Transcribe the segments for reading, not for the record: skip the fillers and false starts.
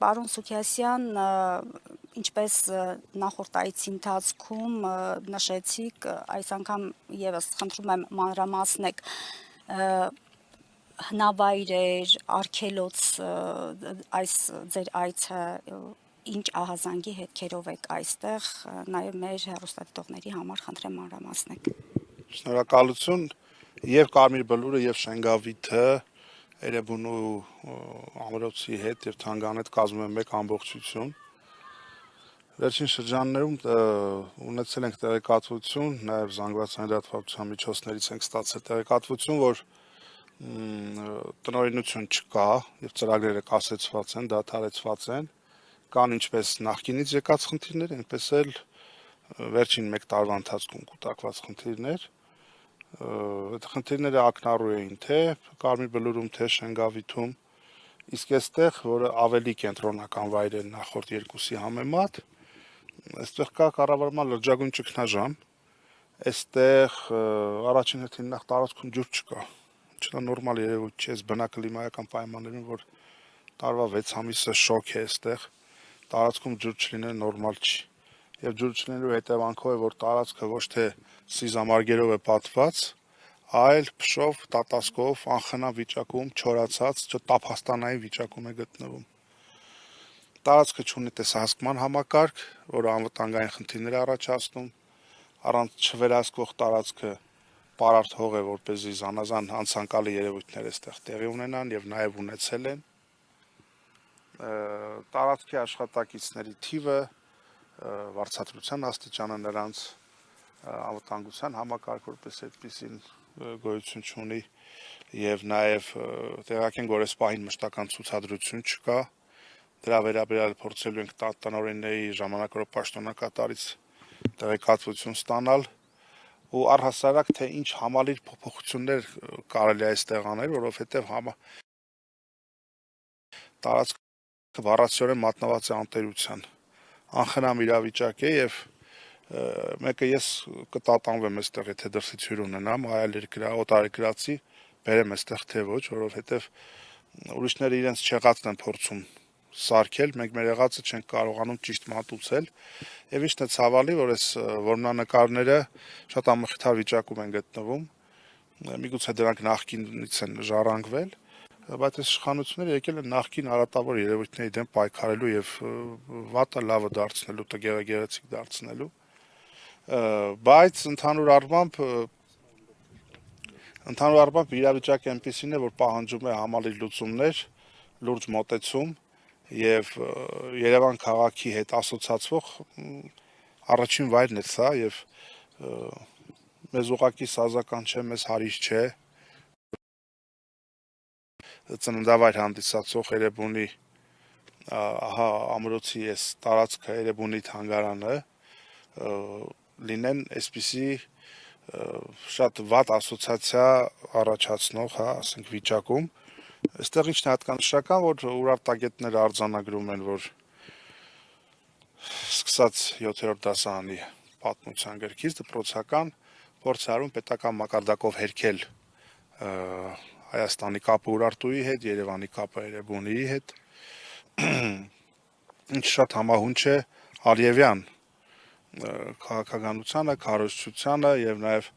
Պարոն Սուքիասյան, ինչպես նախորդ այցի ընթացքում նշեցիք, այս անգամ եւս խնդրում եմ մանրամասնեք հնավայրեր, արգելոց այս ձեր այցը ինչ ահազանգի հետքերով եք այստեղ, նաեւ մեր հեռուստադիտողների համար խնդրեմ մանրամասնեք։ Շնորհակալություն, եւ Կարմիր Բլուրը եւ Շենգավիթը Էրեբունու ամրոցի հետ եւ Թանգան հետ կազմում են մեկ ամբողջություն։ Վերջին շրջաններում ունեցել ենք տեղեկատվություն, նաեւ զանգվածային լրատվության միջոցներից ենք ստացել տեղեկատվություն, որ տնօրինություն չկա եւ ծրագրերը կասեցված են, դադարեցված են, կան ինչպես նախկինից եկած խնդիրներ, այնպես էլ վերջին 1 տարվա ընթացքում կուտակված խնդիրներ։ Այդ խնդիրները ակնառու էին թե Կարմիր Բլուրում, թե Շենգավիթում, իսկ այստեղ, որը ավելի կենտրոնական վայր է նախորդ երկուսի համեմատ, այստեղ կա կառավարման լրջագույն ճգնաժամ, այստեղ առաջին հերթին նախ տարածքում ջուր չկա, ինչը նորմալ երևույթ չէ, բնակլիմայական պայմաններում, որ տարվա 6 ամիսը շոկ է այստեղ, տարածքում ջուր չլինել նորմալ չի։ Եվ ջուր չլինելու հետևանքով է, որ տարածքը ոչ թե սիզամարգերով է պատված, այլ փշով, տատասկով, անխնամ վիճակում, չորացած, տափաստանային վիճակում է գտնվում։ Տարածքը չունի տեսահսկման համակարգ, որը անվտանգային խնդիրներ է առաջացնում, առանց չվերահսկվող տարածքը պարարտ հող է, որպեսզի զանազան անցանկալի երևույթներ այստեղ տեղի ունենան եւ նաեւ ունեցել են։ Տարածքի աշխատակիցների թիվը, վարձատրության աստիճանը, նրանց անվտանգության համակարգ, որպես այդպիսին գոյություն չունի, եւ նաեւ տեղակ են, որ այս պահին մշտական ցուցադրություն չկա, դրա վերաբերյալ փորձելու ենք տնօրենների ժամանակավոր պաշտոնակատարից տեղեկատվություն ստանալ ու առհասարակ թե ինչ համալիր փոփոխություններ կարելի է այստեղ անել, որովհետեւ տարածքը բառացիորեն մատնված է անտերության, անխնամ իրավիճակ է եւ մեկը ես կտատանվեմ այստեղ, եթե դրսից հյուր ունենամ, այլ օտարերկրացի բերեմ այստեղ թե ոչ, որովհետեւ ուրիշները իրենց չեղածն են փորձում սարքել, մենք մեր եղածը չենք կարողանում ճիշտ մատուցել եւ ինչն է ցավալի, որ այս որմնանկարները շատ անմխիթար վիճակում են գտնվում, միգուցե դրանք նախկինից են ժառանգվել, բայց այս իշխանությունները եկել են նախկին արատավոր երևույթների դեմ պայքարելու եւ վատը լավը դարձնելու, տգեղը գեղեցիկ դարձնելու, բայց ընդհանուր առմամբ իրավիճակը այնպեսին է, որ պահանջում է համալիր լուծումներ, լուրջ մոտեցում եւ Երևան քաղաքի հետ ասոցացվող առաջին վայրն է սա եւ մեզ ուղղակի սազական չէ, մեզ հարիշ չէ ծննդավայր հանդիսացող Էրեբունի ամրոցի այս տարածքը, Էրեբունի թանգարանը լինեն այսպիսի շատ վատ ասոցիացիա առաջացնող, ասենք վիճակում, այստեղ ինչն է հատկանշական, որ ուրարտագետները արձանագրում են, որ սկսած 7-րդ դասարանի պատմության գրքից դպրոցական փորձ արում պետական մակարդակով հերքել Հայաստանի կապը Ուրարտուի հետ, Երևանի կապը Էրեբունիի հետ, ինչ շատ համահունչ է Ալիևյան քաղաքականությանը, քարոզչությանը եւ նաեւ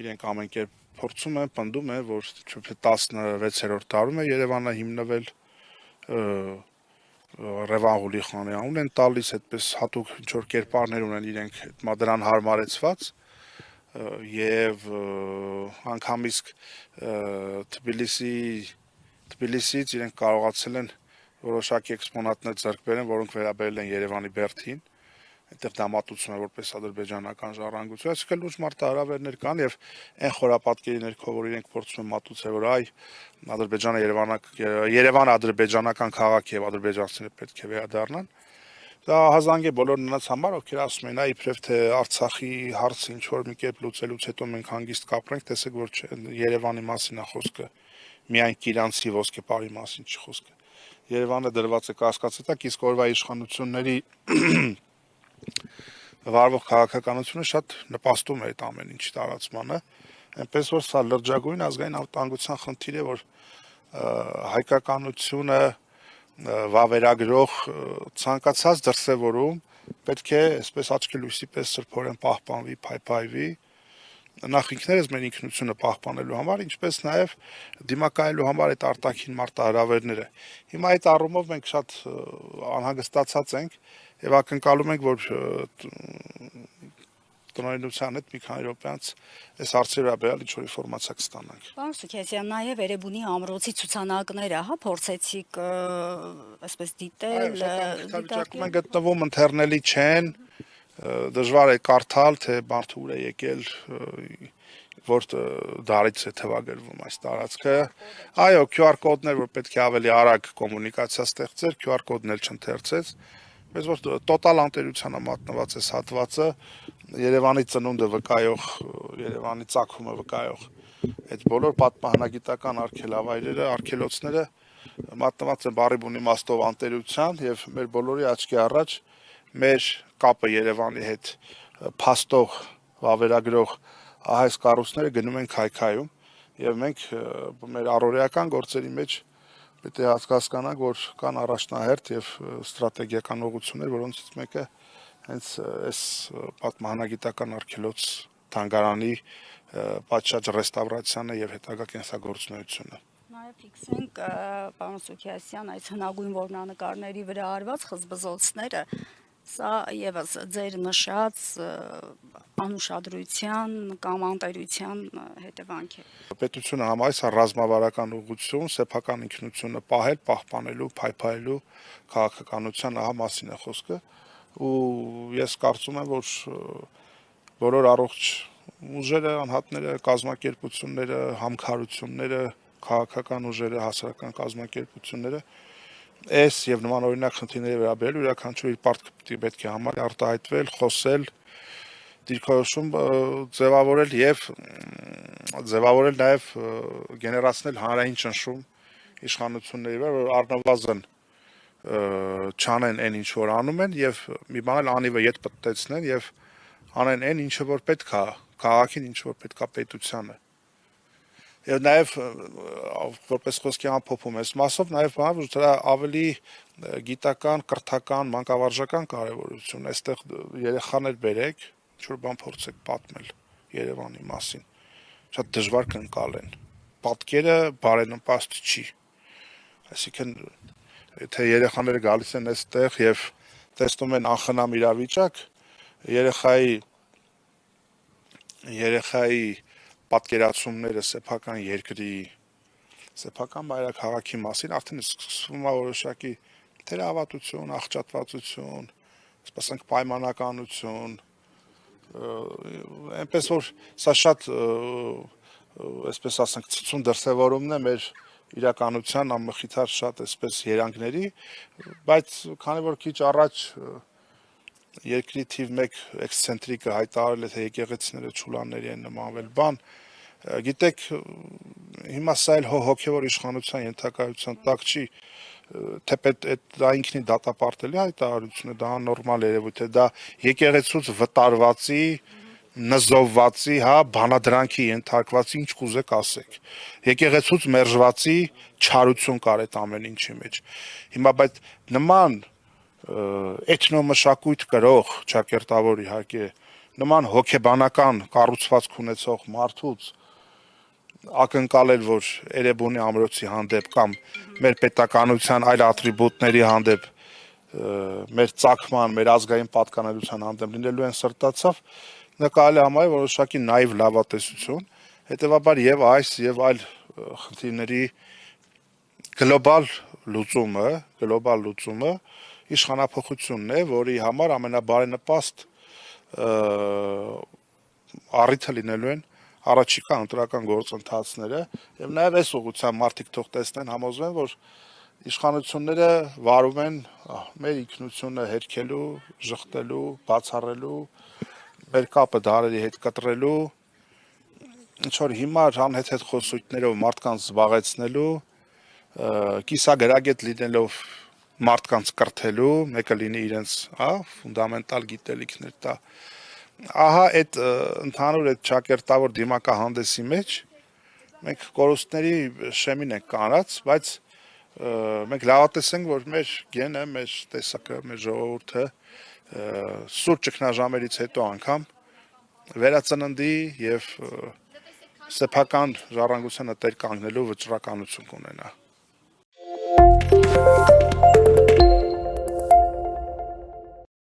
իրենք ամեն կերպ փորձում են, պնդում են, որ 16-րդ դարում է Երևանը հիմնվել, Ռևան Ղուլիխանի անուն են տալիս, այդպես հատուկ ինչ-որ կերպարներ ունեն իրենք դրան հարմարեցված եւ անգամ իսկ Թբիլիսից իրենք կարողացել են որոշակի էքսպոնատներ ձեռք բերեն, որոնք վերաբերել են Երևանի բերդին, այդտեղ դա մատուցում է որպես ադրբեջանական ժառանգություն, այսինքն լուրջ մարտահրավերներ կան եւ այն խորապատկերի ներքո, որ իրենք փորձում են մատուցել, որ Ադրբեջանը Երևանը ադրբեջանական քաղաք եւ ադրբեջանցիները պետք է վերադառնան, դա հազանգ է բոլոր նրանց համար, ովքեր ասում են, իբրև թե Արցախի հարցը ինչ որ մի կերպ լուծելուց հետո մենք հանգիստ կապրենք, տեսեք, որ Երևանի մասին է խոսքը, միայն Կիրանցի ոսկեպարի մասին չի խոսքը։ Երևանը դրված է կասկածի, իսկ օրվա իշխանությունների վարվող քաղաքականությունը շատ նպաստում է այդ ամեն ինչի տարածմանը, այնպես որ սա լրջագույն ազգային անվտանգության խնդիր է, որ հայկականությունը վավերագրող ցանկացած դրսևորում պետք է այսպես աչքի լույսի պես սրբորեն պահպանվի, փայփայվի, նախ ինքներս մեր ինքնությունը պահպանելու համար, ինչպես նաև դիմակայելու համար այդ արտաքին մարտահրավերները։ Հիմա այդ առումով մենք շատ անհանգստացած ենք եւ ակնկալում ենք, որ տնօրինության հետ մի քանի րոպեանց այս հարցի վերաբերյալ ինչ-որ ինֆորմացիա կստանանք։ Պարոն Սուքիասյան, նաև Էրեբունի ամրոցի ցուցանակները, փորձեցիք այսպես դիտել, Վիճակում են գտնվում, ընթեռնելի չեն, դժվար է կարդալ, թե մարդը ուր է եկել, որ դարից է թվագրվում այս տարածքը։ Այո, QR կոդներ, որ պետք է ավելի արագ կոմունիկացիա ստեղծեր, QR կոդն էլ չընթերցեց, բայց որ տոտալ անտերությանը մատնված է հատվածը, Երևանի ծնունդը վկայող, Երևանի ծագումը վկայող այդ բոլոր պատմահնագիտական արգելավայրերը, արգելոցները մատնված են բառի իմաստով անտերության եւ մեր բոլորի աչքի առաջ մեր կապը Երևանի հետ փաստող, վավերագրող այս կառույցները գնում են քայքայում եւ մենք մեր առօրեական գործերի մեջ պետք է հասկանանք, որ կան առաջնահերթ եւ ստրատեգիական ուղղություններ, որոնցից մեկը հենց այս պատմահնագիտական արգելոց թանգարանի պատշաճ ռեստավրացիան եւ հետագա կենսագործունեությունը։ Նաև ֆիքսենք, պարոն Սուքիասյան, այս հնագույն որմնանկարների վրա արված խզբզոցները, սա եւս ձեր նշած անուշադրության կամ անտերության հետևանք է։ Պետությունը համայս ռազմավարական ուղղություն, սեփական ինքնությունը պահել, պահպանելու, փայփայելու քաղաքականության մասին է խոսքը, ու ես կարծում եմ, որ բոլոր առողջ ուժերը, անհատները, կազմակերպությունները, համքարությունները, քաղաքական ուժերը, հասարակական կազմակերպությունները այս եւ նման օրինակ խնդիրների վերաբերյալ յուրաքանչյուր իր պարտքը պետք է համարի արտահայտվել, խոսել, դիրքորոշում ձևավորել նաեւ գեներացնել հանրային ճնշում իշխանությունների վրա, որ առնվազն չանեն այն ինչ որ անում են եւ մի բան էլ անիվը ետ պտտեցնեն եւ անեն այն ինչը որ պետք է քաղաքին, ինչ որ պետք է պետությանը։ Եվ նաև որպես խոսքի ամփոփում այս մասով նաև բան որ դրա ավելի գիտական, կրթական, մանկավարժական կարևորություն այստեղ երեխաներ բերեք, ինչ որ բան փորձեք պատմել Երևանի մասին։ Շատ դժվար կընկալեն։ Պատկերը բարենպաստ չի։ Այսինքն եթե երեխաները գալիս են այստեղ եւ տեսնում են անխնամ իրավիճակ, երեխայի պատկերացումները սեփական երկրի, սեփական մայրաքաղաքի մասին արդեն սկսվում է որոշակի թերահավատություն, աղճատվածություն, ասենք պայմանականություն, այնպես որ սա շատ այսպես ասենք ցցուն դրսևորումն է մեր իրականության անմխիթար շատ այսպես երանգների, բայց քանի որ քիչ առաջ երկրի թիվ 1 էքսցենտրիկը հայտարարել է, թե եկեղեցիները չուլանների են նմանվել բան, գիտեք, հիմա սա էլ հոգևոր իշխանության ենթակայության տակ չի, թեպետ դա ինքնին դատապարտելի հայտարարություն է, դա նորմալ երևույթ է, դա եկեղեցուց վտարվածի, նզովվածի, բանադրանքի ենթարկվածի, ինչ կուզեք ասեք, եկեղեցուց մերժվածի չարություն կար այդ ամեն ինչի մեջ։ Հիմա բայց նման էթնոմշակույթ կրող, ճակերտավոր իհարկե, նման հոգեբանական կառուցվածք ունեցող մարդուց ակնկալել, որ Էրեբունի ամրոցի հանդեպ կամ մեր պետականության այլ ատրիբուտների հանդեպ, մեր ծագման, մեր ազգային պատկանելության հանդեպ լինելու են սրտացավ, նկարել է համարել որոշակի նաիվ լավատեսություն, հետևաբար եւ այս եւ այլ խնդիրների գլոբալ լուծումը իշխանափոխությունն է, որի համար ամենաբարենպաստ առիթը լինելու են առաջիկա ընտրական գործընթացները եւ նաեւ այս ուղղությամբ մարդիկ թող տեսնեն, համոզվեն, որ իշխանությունները վարում են մեր ինքնությունը հերքելու, ժխտելու, բացառելու, մեր կապը դարերի հետ կտրելու, ինչ որ հիմար անհեթեթ խոսույթներով մարդկանց զբաղեցնելու, կիսագրագետ լինելով մարդկանց կրթելու, մեկը լինի իրենց, ֆունդամենտալ գիտելիքներ տա։ Ահա այդ ընդհանուր այդ ճակերտավոր դիմակահանդեսի մեջ մենք կորուստների շեմին ենք կանած, բայց մենք լավատես ենք, որ մեր գենը, մեր տեսակը, մեր ժողովուրդը սուր ճգնաժամերից հետո անգամ վերածննդի եւ սեփական ժառանգությանը տեր կանգնելու վճռականություն կունենա։